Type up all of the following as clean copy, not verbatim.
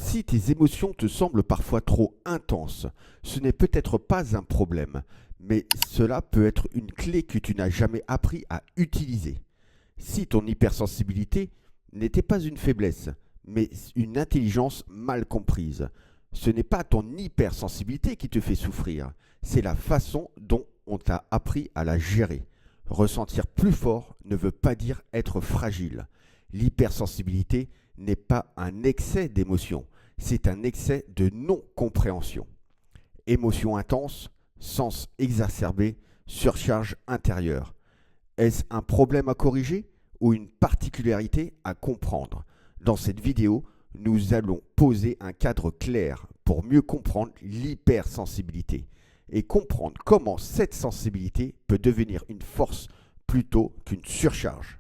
Si tes émotions te semblent parfois trop intenses, ce n'est peut-être pas un problème, mais cela peut être une clé que tu n'as jamais appris à utiliser. Si ton hypersensibilité n'était pas une faiblesse, mais une intelligence mal comprise, ce n'est pas ton hypersensibilité qui te fait souffrir, c'est la façon dont on t'a appris à la gérer. Ressentir plus fort ne veut pas dire être fragile. L'hypersensibilité n'est pas un excès d'émotion, c'est un excès de non-compréhension. Émotion intense, sens exacerbé, surcharge intérieure. Est-ce un problème à corriger ou une particularité à comprendre? Dans cette vidéo, nous allons poser un cadre clair pour mieux comprendre l'hypersensibilité et comprendre comment cette sensibilité peut devenir une force plutôt qu'une surcharge.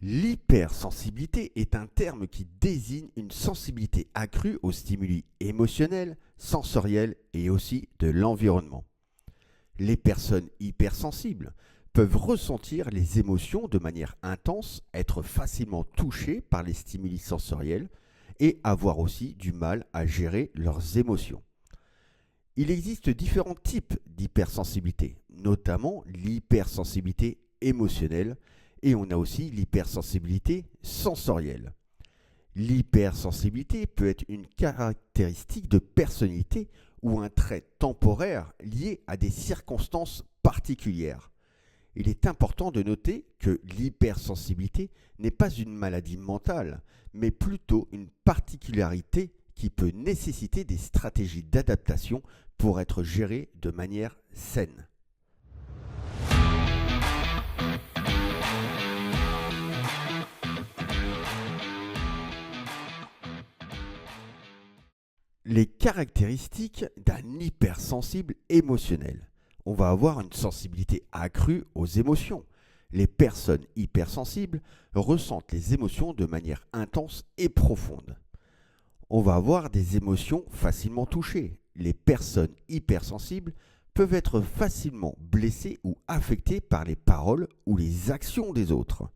L'hypersensibilité est un terme qui désigne une sensibilité accrue aux stimuli émotionnels, sensoriels et aussi de l'environnement. Les personnes hypersensibles peuvent ressentir les émotions de manière intense, être facilement touchées par les stimuli sensoriels et avoir aussi du mal à gérer leurs émotions. Il existe différents types d'hypersensibilité, notamment l'hypersensibilité émotionnelle, et on a aussi l'hypersensibilité sensorielle. L'hypersensibilité peut être une caractéristique de personnalité ou un trait temporaire lié à des circonstances particulières. Il est important de noter que l'hypersensibilité n'est pas une maladie mentale, mais plutôt une particularité qui peut nécessiter des stratégies d'adaptation pour être gérée de manière saine. Les caractéristiques d'un hypersensible émotionnel. On va avoir une sensibilité accrue aux émotions. Les personnes hypersensibles ressentent les émotions de manière intense et profonde. On va avoir des émotions facilement touchées. Les personnes hypersensibles peuvent être facilement blessées ou affectées par les paroles ou les actions des autres.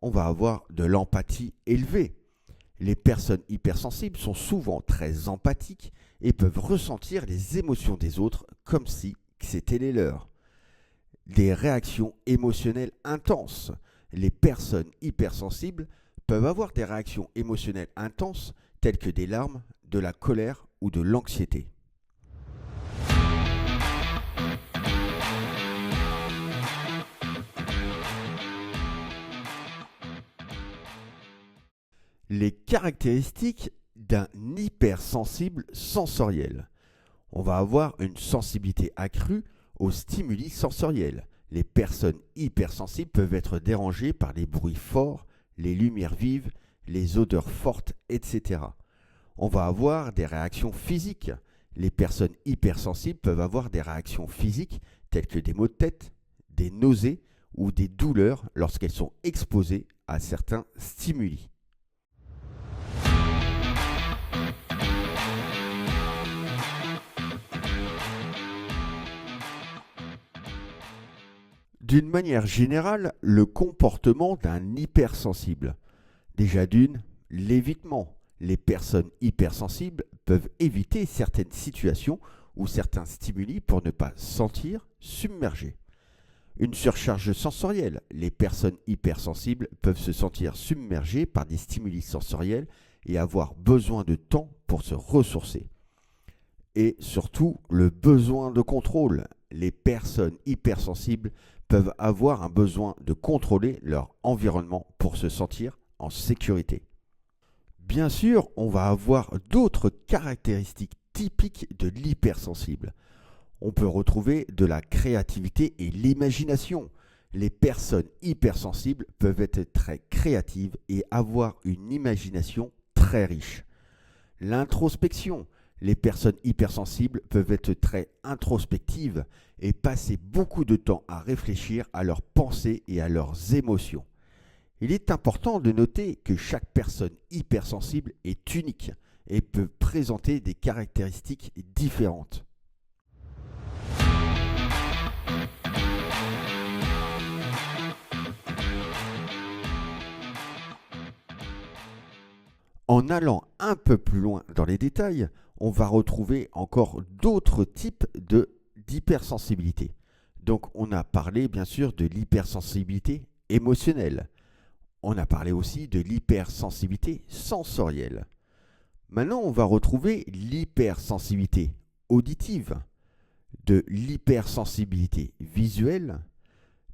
On va avoir de l'empathie élevée. Les personnes hypersensibles sont souvent très empathiques et peuvent ressentir les émotions des autres comme si c'était les leurs. Des réactions émotionnelles intenses. Les personnes hypersensibles peuvent avoir des réactions émotionnelles intenses telles que des larmes, de la colère ou de l'anxiété. Les caractéristiques d'un hypersensible sensoriel. On va avoir une sensibilité accrue aux stimuli sensoriels. Les personnes hypersensibles peuvent être dérangées par les bruits forts, les lumières vives, les odeurs fortes, etc. On va avoir des réactions physiques. Les personnes hypersensibles peuvent avoir des réactions physiques telles que des maux de tête, des nausées ou des douleurs lorsqu'elles sont exposées à certains stimuli. D'une manière générale, le comportement d'un hypersensible. Déjà d'une, l'évitement. Les personnes hypersensibles peuvent éviter certaines situations ou certains stimuli pour ne pas se sentir submergés. Une surcharge sensorielle. Les personnes hypersensibles peuvent se sentir submergées par des stimuli sensoriels et avoir besoin de temps pour se ressourcer. Et surtout, le besoin de contrôle. Les personnes hypersensibles peuvent avoir un besoin de contrôler leur environnement pour se sentir en sécurité. Bien sûr, on va avoir d'autres caractéristiques typiques de l'hypersensible. On peut retrouver de la créativité et l'imagination. Les personnes hypersensibles peuvent être très créatives et avoir une imagination très riche. L'introspection. Les personnes hypersensibles peuvent être très introspectives et passer beaucoup de temps à réfléchir à leurs pensées et à leurs émotions. Il est important de noter que chaque personne hypersensible est unique et peut présenter des caractéristiques différentes. En allant un peu plus loin dans les détails, on va retrouver encore d'autres types d'hypersensibilité. Donc on a parlé bien sûr de l'hypersensibilité émotionnelle. On a parlé aussi de l'hypersensibilité sensorielle. Maintenant, on va retrouver l'hypersensibilité auditive, de l'hypersensibilité visuelle,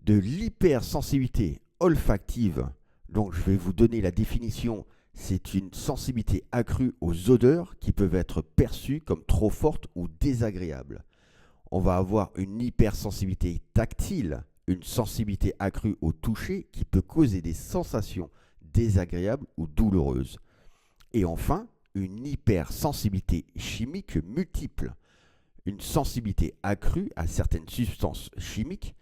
de l'hypersensibilité olfactive. Donc je vais vous donner la définition. C'est une sensibilité accrue aux odeurs qui peuvent être perçues comme trop fortes ou désagréables. On va avoir une hypersensibilité tactile, une sensibilité accrue au toucher qui peut causer des sensations désagréables ou douloureuses. Et enfin, une hypersensibilité chimique multiple, une sensibilité accrue à certaines substances chimiques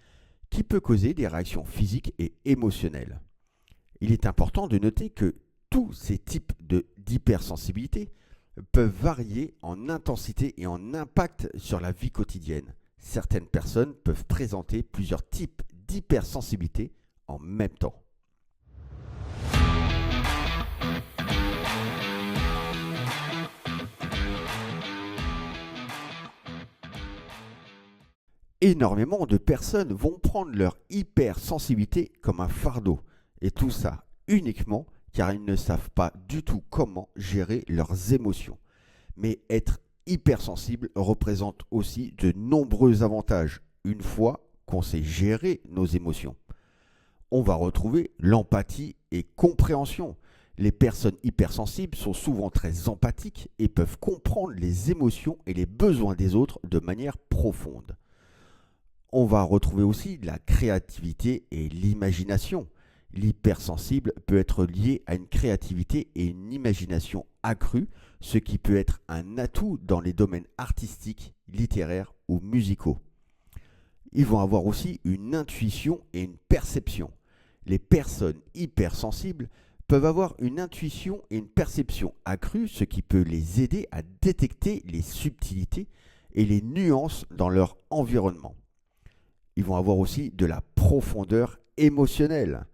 qui peut causer des réactions physiques et émotionnelles. Il est important de noter que tous ces types d'hypersensibilité peuvent varier en intensité et en impact sur la vie quotidienne. Certaines personnes peuvent présenter plusieurs types d'hypersensibilité en même temps. Énormément de personnes vont prendre leur hypersensibilité comme un fardeau, et tout ça uniquement car ils ne savent pas du tout comment gérer leurs émotions. Mais être hypersensible représente aussi de nombreux avantages une fois qu'on sait gérer nos émotions. On va retrouver l'empathie et compréhension. Les personnes hypersensibles sont souvent très empathiques et peuvent comprendre les émotions et les besoins des autres de manière profonde. On va retrouver aussi la créativité et l'imagination. L'hypersensible peut être lié à une créativité et une imagination accrue, ce qui peut être un atout dans les domaines artistiques, littéraires ou musicaux. Ils vont avoir aussi une intuition et une perception. Les personnes hypersensibles peuvent avoir une intuition et une perception accrue, ce qui peut les aider à détecter les subtilités et les nuances dans leur environnement. Ils vont avoir aussi de la profondeur émotionnelle.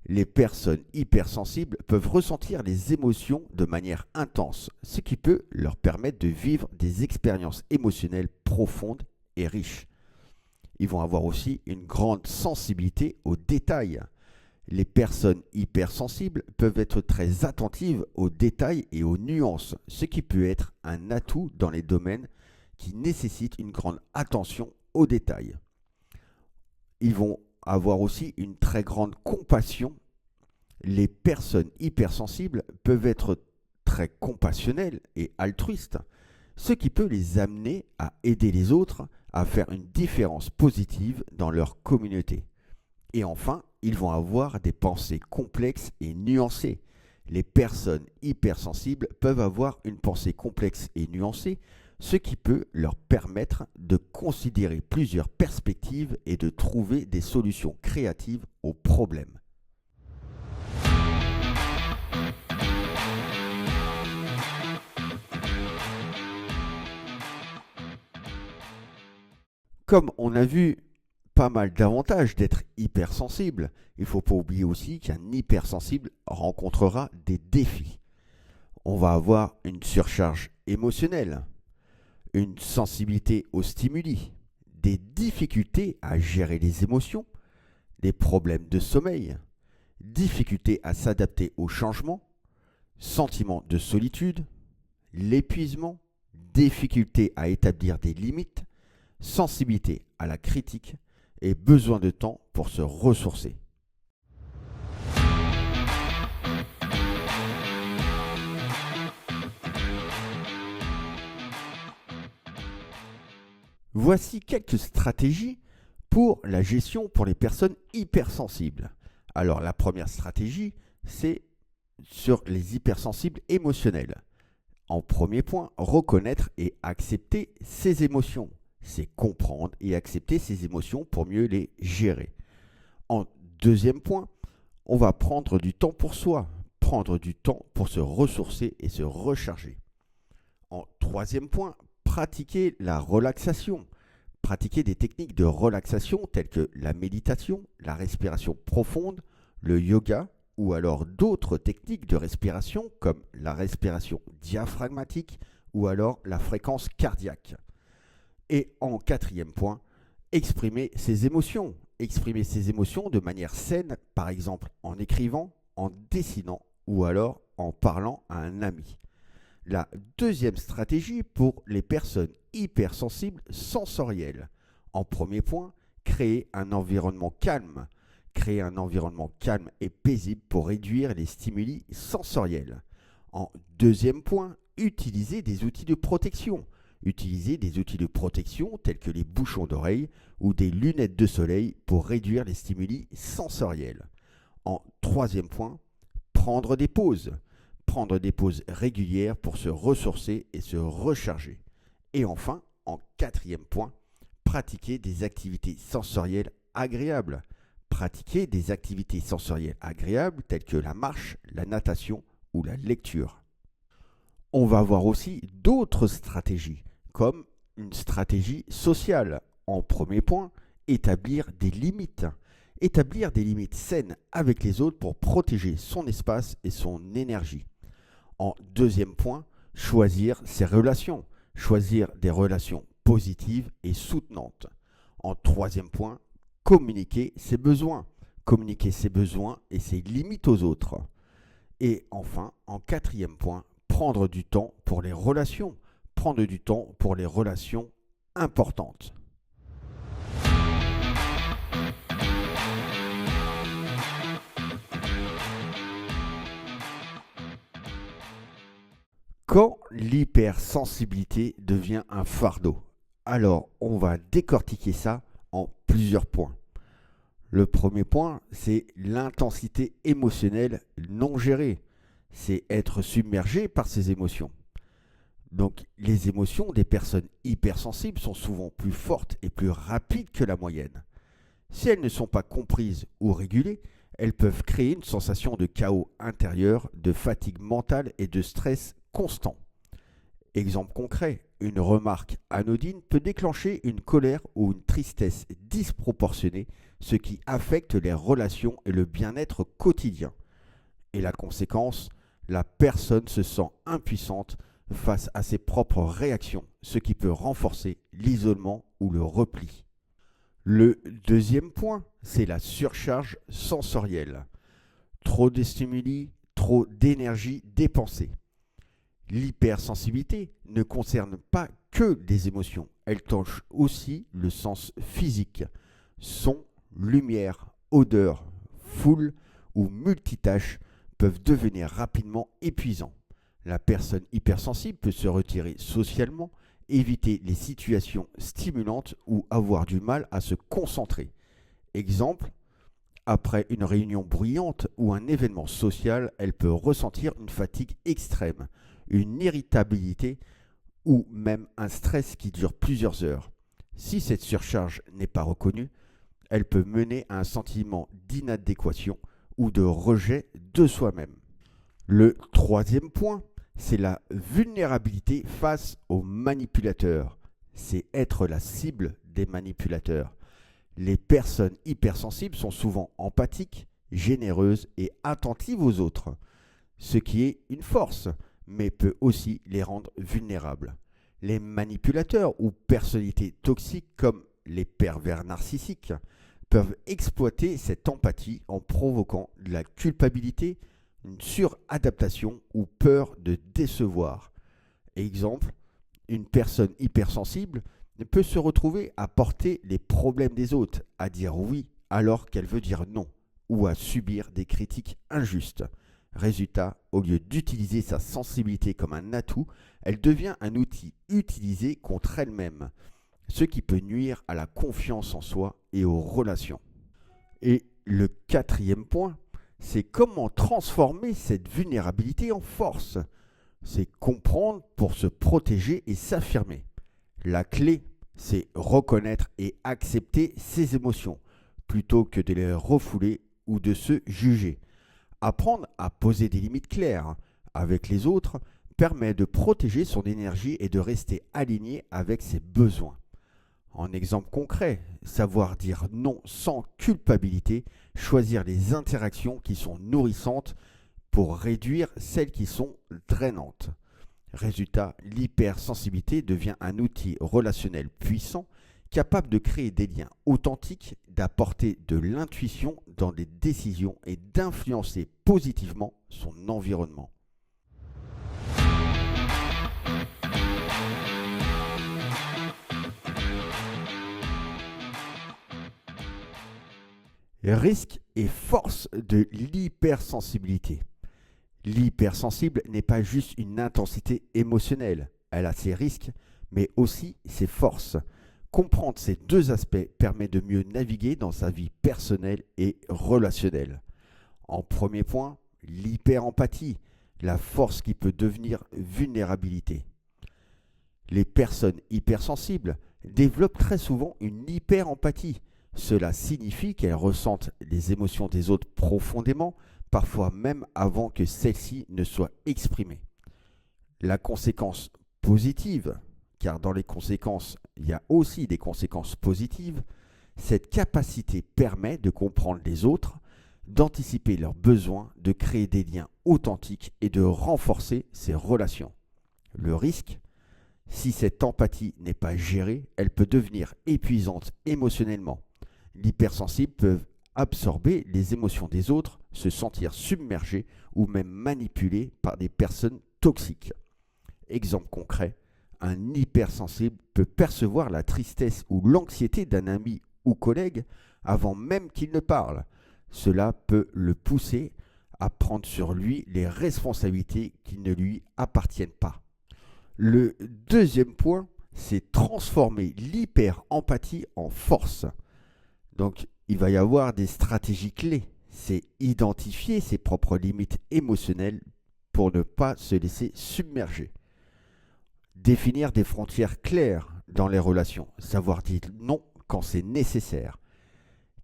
Les personnes hypersensibles peuvent ressentir les émotions de manière intense, ce qui peut leur permettre de vivre des expériences émotionnelles profondes et riches. Ils vont avoir aussi une grande sensibilité aux détails. Les personnes hypersensibles peuvent être très attentives aux détails et aux nuances, ce qui peut être un atout dans les domaines qui nécessitent une grande attention aux détails. Ils vont avoir aussi une très grande compassion. Les personnes hypersensibles peuvent être très compassionnelles et altruistes, ce qui peut les amener à aider les autres à faire une différence positive dans leur communauté. Et enfin, ils vont avoir des pensées complexes et nuancées. Les personnes hypersensibles peuvent avoir une pensée complexe et nuancée, ce qui peut leur permettre de considérer plusieurs perspectives et de trouver des solutions créatives aux problèmes. Comme on a vu pas mal d'avantages d'être hypersensible, il ne faut pas oublier aussi qu'un hypersensible rencontrera des défis. On va avoir une surcharge émotionnelle, une sensibilité aux stimuli, des difficultés à gérer les émotions, des problèmes de sommeil, difficultés à s'adapter au changement, sentiment de solitude, l'épuisement, difficultés à établir des limites, sensibilité à la critique et besoin de temps pour se ressourcer. Voici quelques stratégies pour la gestion pour les personnes hypersensibles. Alors la première stratégie, c'est sur les hypersensibles émotionnels. En premier point, reconnaître et accepter ses émotions. C'est comprendre et accepter ses émotions pour mieux les gérer. En deuxième point, on va prendre du temps pour soi, prendre du temps pour se ressourcer et se recharger. En troisième point, pratiquer la relaxation. Pratiquer des techniques de relaxation telles que la méditation, la respiration profonde, le yoga ou alors d'autres techniques de respiration comme la respiration diaphragmatique ou alors la fréquence cardiaque. Et en quatrième point, exprimer ses émotions. Exprimer ses émotions de manière saine, par exemple en écrivant, en dessinant ou alors en parlant à un ami. La deuxième stratégie pour les personnes hypersensibles sensorielles. En premier point, créer un environnement calme. Créer un environnement calme et paisible pour réduire les stimuli sensoriels. En deuxième point, utiliser des outils de protection. Utiliser des outils de protection tels que les bouchons d'oreille ou des lunettes de soleil pour réduire les stimuli sensoriels. En troisième point, prendre des pauses. Prendre des pauses régulières pour se ressourcer et se recharger. Et enfin, en quatrième point, pratiquer des activités sensorielles agréables. Pratiquer des activités sensorielles agréables telles que la marche, la natation ou la lecture. On va voir aussi d'autres stratégies, comme une stratégie sociale. En premier point, établir des limites. Établir des limites saines avec les autres pour protéger son espace et son énergie. En deuxième point, choisir ses relations. Choisir des relations positives et soutenantes. En troisième point, communiquer ses besoins. Communiquer ses besoins et ses limites aux autres. Et enfin, en quatrième point, prendre du temps pour les relations. Prendre du temps pour les relations importantes. Quand l'hypersensibilité devient un fardeau, alors on va décortiquer ça en plusieurs points. Le premier point, c'est l'intensité émotionnelle non gérée. C'est être submergé par ses émotions. Donc les émotions des personnes hypersensibles sont souvent plus fortes et plus rapides que la moyenne. Si elles ne sont pas comprises ou régulées, elles peuvent créer une sensation de chaos intérieur, de fatigue mentale et de stress constant. Exemple concret, une remarque anodine peut déclencher une colère ou une tristesse disproportionnée, ce qui affecte les relations et le bien-être quotidien. Et la conséquence, la personne se sent impuissante face à ses propres réactions, ce qui peut renforcer l'isolement ou le repli. Le deuxième point, c'est la surcharge sensorielle. Trop de stimuli, trop d'énergie dépensée. L'hypersensibilité ne concerne pas que des émotions, elle touche aussi le sens physique. Son, lumière, odeur, foule ou multitâches peuvent devenir rapidement épuisants. La personne hypersensible peut se retirer socialement, éviter les situations stimulantes ou avoir du mal à se concentrer. Exemple, après une réunion bruyante ou un événement social, elle peut ressentir une fatigue extrême, une irritabilité ou même un stress qui dure plusieurs heures. Si cette surcharge n'est pas reconnue, elle peut mener à un sentiment d'inadéquation ou de rejet de soi-même. Le troisième point, c'est la vulnérabilité face aux manipulateurs. C'est être la cible des manipulateurs. Les personnes hypersensibles sont souvent empathiques, généreuses et attentives aux autres, ce qui est une force, mais peut aussi les rendre vulnérables. Les manipulateurs ou personnalités toxiques comme les pervers narcissiques peuvent exploiter cette empathie en provoquant de la culpabilité, une suradaptation ou peur de décevoir. Exemple, une personne hypersensible peut se retrouver à porter les problèmes des autres, à dire oui alors qu'elle veut dire non, ou à subir des critiques injustes. Résultat, au lieu d'utiliser sa sensibilité comme un atout, elle devient un outil utilisé contre elle-même, ce qui peut nuire à la confiance en soi et aux relations. Et le quatrième point, c'est comment transformer cette vulnérabilité en force. C'est comprendre pour se protéger et s'affirmer. La clé, c'est reconnaître et accepter ses émotions, plutôt que de les refouler ou de se juger. Apprendre à poser des limites claires avec les autres permet de protéger son énergie et de rester aligné avec ses besoins. En exemple concret, savoir dire non sans culpabilité, choisir les interactions qui sont nourrissantes pour réduire celles qui sont drainantes. Résultat, l'hypersensibilité devient un outil relationnel puissant, capable de créer des liens authentiques, d'apporter de l'intuition dans des décisions et d'influencer positivement son environnement. Risque et force de l'hypersensibilité. L'hypersensible n'est pas juste une intensité émotionnelle, elle a ses risques, mais aussi ses forces. Comprendre ces deux aspects permet de mieux naviguer dans sa vie personnelle et relationnelle. En premier point, l'hyperempathie, la force qui peut devenir vulnérabilité. Les personnes hypersensibles développent très souvent une hyperempathie. Cela signifie qu'elles ressentent les émotions des autres profondément, parfois même avant que celles-ci ne soient exprimées. La conséquence positive, car dans les conséquences, il y a aussi des conséquences positives, cette capacité permet de comprendre les autres, d'anticiper leurs besoins, de créer des liens authentiques et de renforcer ses relations. Le risque, si cette empathie n'est pas gérée, elle peut devenir épuisante émotionnellement. L'hypersensible peut absorber les émotions des autres, se sentir submergé ou même manipulé par des personnes toxiques. Exemple concret, un hypersensible peut percevoir la tristesse ou l'anxiété d'un ami ou collègue avant même qu'il ne parle. Cela peut le pousser à prendre sur lui les responsabilités qui ne lui appartiennent pas. Le deuxième point, c'est transformer l'hyper-empathie en force. Donc, il va y avoir des stratégies clés. C'est identifier ses propres limites émotionnelles pour ne pas se laisser submerger. Définir des frontières claires dans les relations, savoir dire non quand c'est nécessaire.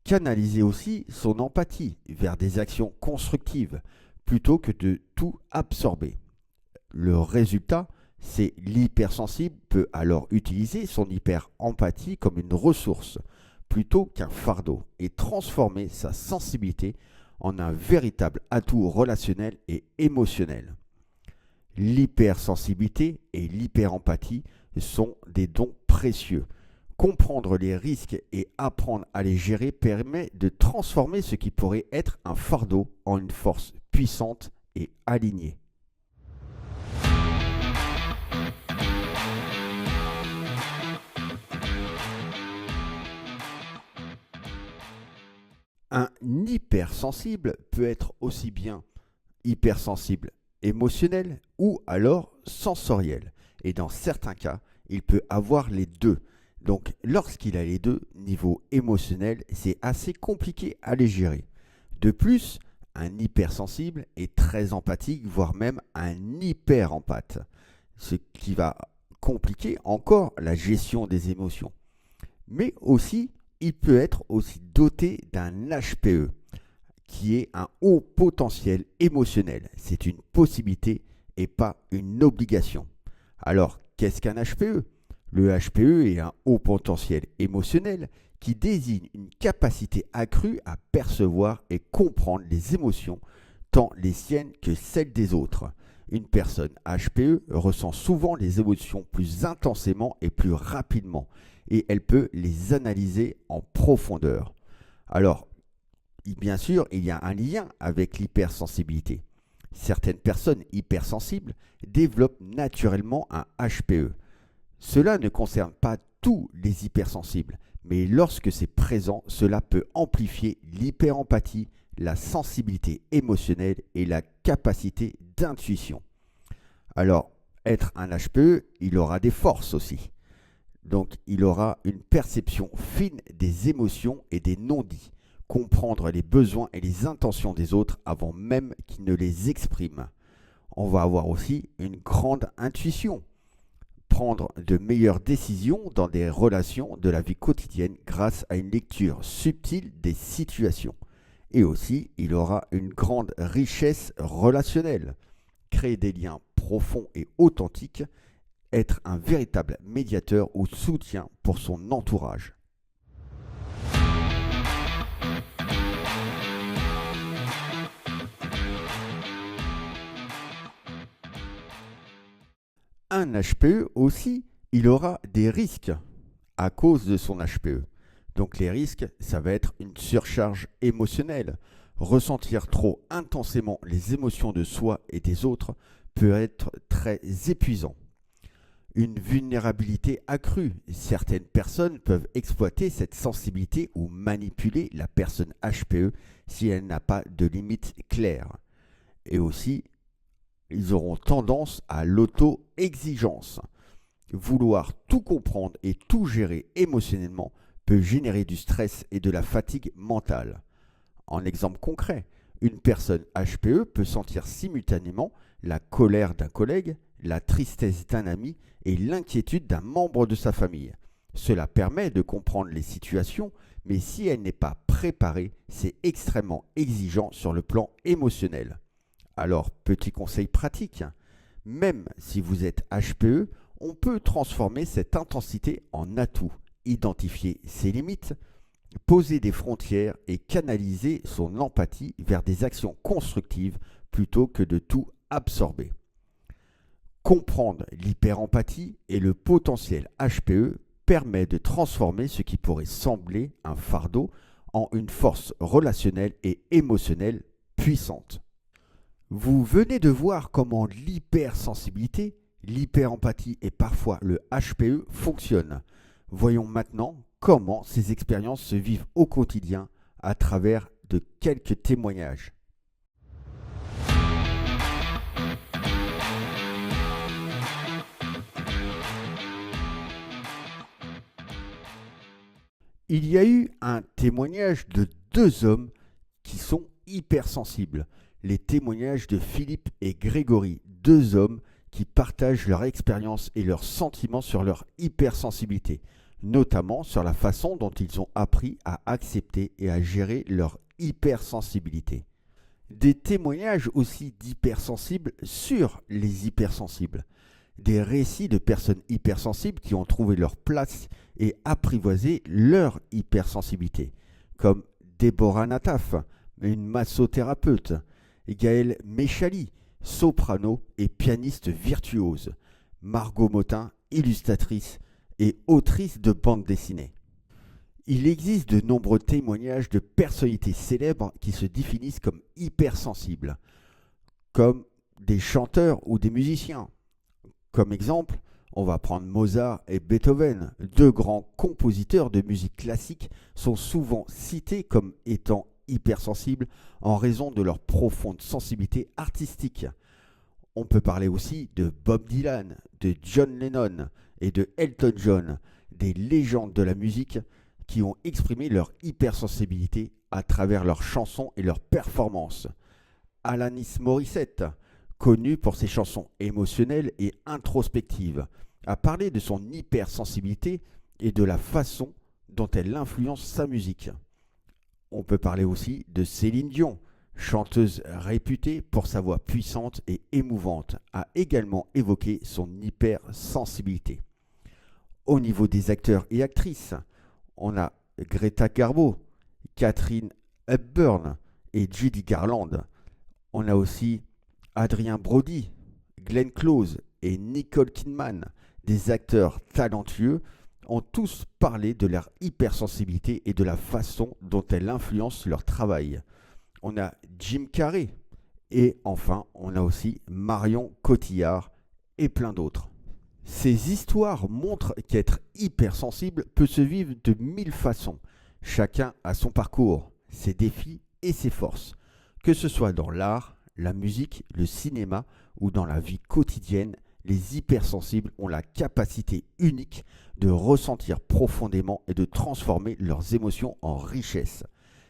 Canaliser aussi son empathie vers des actions constructives plutôt que de tout absorber. Le résultat, c'est l'hypersensible peut alors utiliser son hyper-empathie comme une ressource plutôt qu'un fardeau et transformer sa sensibilité en un véritable atout relationnel et émotionnel. L'hypersensibilité et l'hyperempathie sont des dons précieux. Comprendre les risques et apprendre à les gérer permet de transformer ce qui pourrait être un fardeau en une force puissante et alignée. Un hypersensible peut être aussi bien hypersensible émotionnel ou alors sensoriel. Et dans certains cas, il peut avoir les deux. Donc lorsqu'il a les deux, niveau émotionnel, c'est assez compliqué à les gérer. De plus, un hypersensible est très empathique, voire même un hyperempathe, ce qui va compliquer encore la gestion des émotions. Mais aussi, il peut être aussi doté d'un HPE, qui est un haut potentiel émotionnel. C'est une possibilité et pas une obligation. Alors, qu'est-ce qu'un HPE ? Le HPE est un haut potentiel émotionnel qui désigne une capacité accrue à percevoir et comprendre les émotions, tant les siennes que celles des autres. Une personne HPE ressent souvent les émotions plus intensément et plus rapidement, et elle peut les analyser en profondeur. Alors, bien sûr, il y a un lien avec l'hypersensibilité. Certaines personnes hypersensibles développent naturellement un HPE. Cela ne concerne pas tous les hypersensibles, mais lorsque c'est présent, cela peut amplifier l'hyperempathie, la sensibilité émotionnelle et la capacité d'intuition. Alors, être un HPE, il aura des forces aussi. Donc, il aura une perception fine des émotions et des non-dits. Comprendre les besoins et les intentions des autres avant même qu'ils ne les expriment. On va avoir aussi une grande intuition. Prendre de meilleures décisions dans des relations de la vie quotidienne grâce à une lecture subtile des situations. Et aussi, il aura une grande richesse relationnelle. Créer des liens profonds et authentiques, être un véritable médiateur ou soutien pour son entourage. Un HPE aussi, il aura des risques à cause de son HPE. Donc les risques, ça va être une surcharge émotionnelle. Ressentir trop intensément les émotions de soi et des autres peut être très épuisant. Une vulnérabilité accrue. Certaines personnes peuvent exploiter cette sensibilité ou manipuler la personne HPE si elle n'a pas de limite claire. Et aussi, ils auront tendance à l'auto-exigence. Vouloir tout comprendre et tout gérer émotionnellement peut générer du stress et de la fatigue mentale. En exemple concret, une personne HPE peut sentir simultanément la colère d'un collègue, la tristesse d'un ami et l'inquiétude d'un membre de sa famille. Cela permet de comprendre les situations, mais si elle n'est pas préparée, c'est extrêmement exigeant sur le plan émotionnel. Alors, petit conseil pratique, même si vous êtes HPE, on peut transformer cette intensité en atout, identifier ses limites, poser des frontières et canaliser son empathie vers des actions constructives plutôt que de tout absorber. Comprendre l'hyperempathie et le potentiel HPE permet de transformer ce qui pourrait sembler un fardeau en une force relationnelle et émotionnelle puissante. Vous venez de voir comment l'hypersensibilité, l'hyperempathie et parfois le HPE fonctionnent. Voyons maintenant comment ces expériences se vivent au quotidien à travers de quelques témoignages. Il y a eu un témoignage de deux hommes qui sont hypersensibles. Les témoignages de Philippe et Grégory, deux hommes qui partagent leur expérience et leurs sentiments sur leur hypersensibilité, notamment sur la façon dont ils ont appris à accepter et à gérer leur hypersensibilité. Des témoignages aussi d'hypersensibles sur les hypersensibles. Des récits de personnes hypersensibles qui ont trouvé leur place et apprivoisé leur hypersensibilité, comme Déborah Nataf, une massothérapeute, Gaëlle Méchali, soprano et pianiste virtuose, Margot Motin, illustratrice et autrice de bande dessinée. Il existe de nombreux témoignages de personnalités célèbres qui se définissent comme hypersensibles, comme des chanteurs ou des musiciens. Comme exemple, on va prendre Mozart et Beethoven. Deux grands compositeurs de musique classique sont souvent cités comme étant hypersensibles en raison de leur profonde sensibilité artistique. On peut parler aussi de Bob Dylan, de John Lennon et de Elton John, des légendes de la musique qui ont exprimé leur hypersensibilité à travers leurs chansons et leurs performances. Alanis Morissette, connue pour ses chansons émotionnelles et introspectives, a parlé de son hypersensibilité et de la façon dont elle influence sa musique. On peut parler aussi de Céline Dion, chanteuse réputée pour sa voix puissante et émouvante, a également évoqué son hypersensibilité. Au niveau des acteurs et actrices, on a Greta Garbo, Katharine Hepburn et Judy Garland. On a aussi Adrien Brody, Glenn Close et Nicole Kidman, des acteurs talentueux, ont tous parlé de leur hypersensibilité et de la façon dont elle influence leur travail. On a Jim Carrey et enfin on a aussi Marion Cotillard et plein d'autres. Ces histoires montrent qu'être hypersensible peut se vivre de 1000 façons. Chacun a son parcours, ses défis et ses forces, que ce soit dans l'art, la musique, le cinéma ou dans la vie quotidienne. Les hypersensibles ont la capacité unique de ressentir profondément et de transformer leurs émotions en richesse.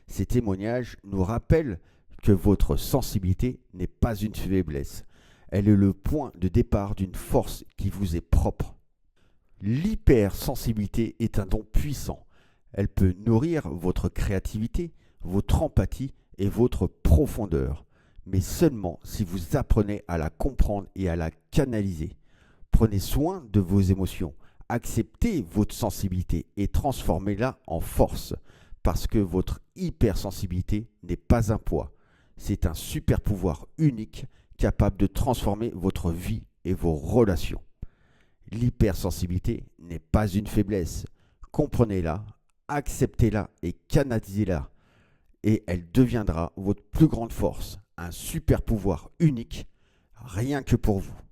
Ces témoignages nous rappellent que votre sensibilité n'est pas une faiblesse. Elle est le point de départ d'une force qui vous est propre. L'hypersensibilité est un don puissant. Elle peut nourrir votre créativité, votre empathie et votre profondeur, mais seulement si vous apprenez à la comprendre et à la canaliser. Prenez soin de vos émotions. Acceptez votre sensibilité et transformez-la en force. Parce que votre hypersensibilité n'est pas un poids. C'est un super pouvoir unique capable de transformer votre vie et vos relations. L'hypersensibilité n'est pas une faiblesse. Comprenez-la, acceptez-la et canalisez-la. Et elle deviendra votre plus grande force, un super pouvoir unique, rien que pour vous.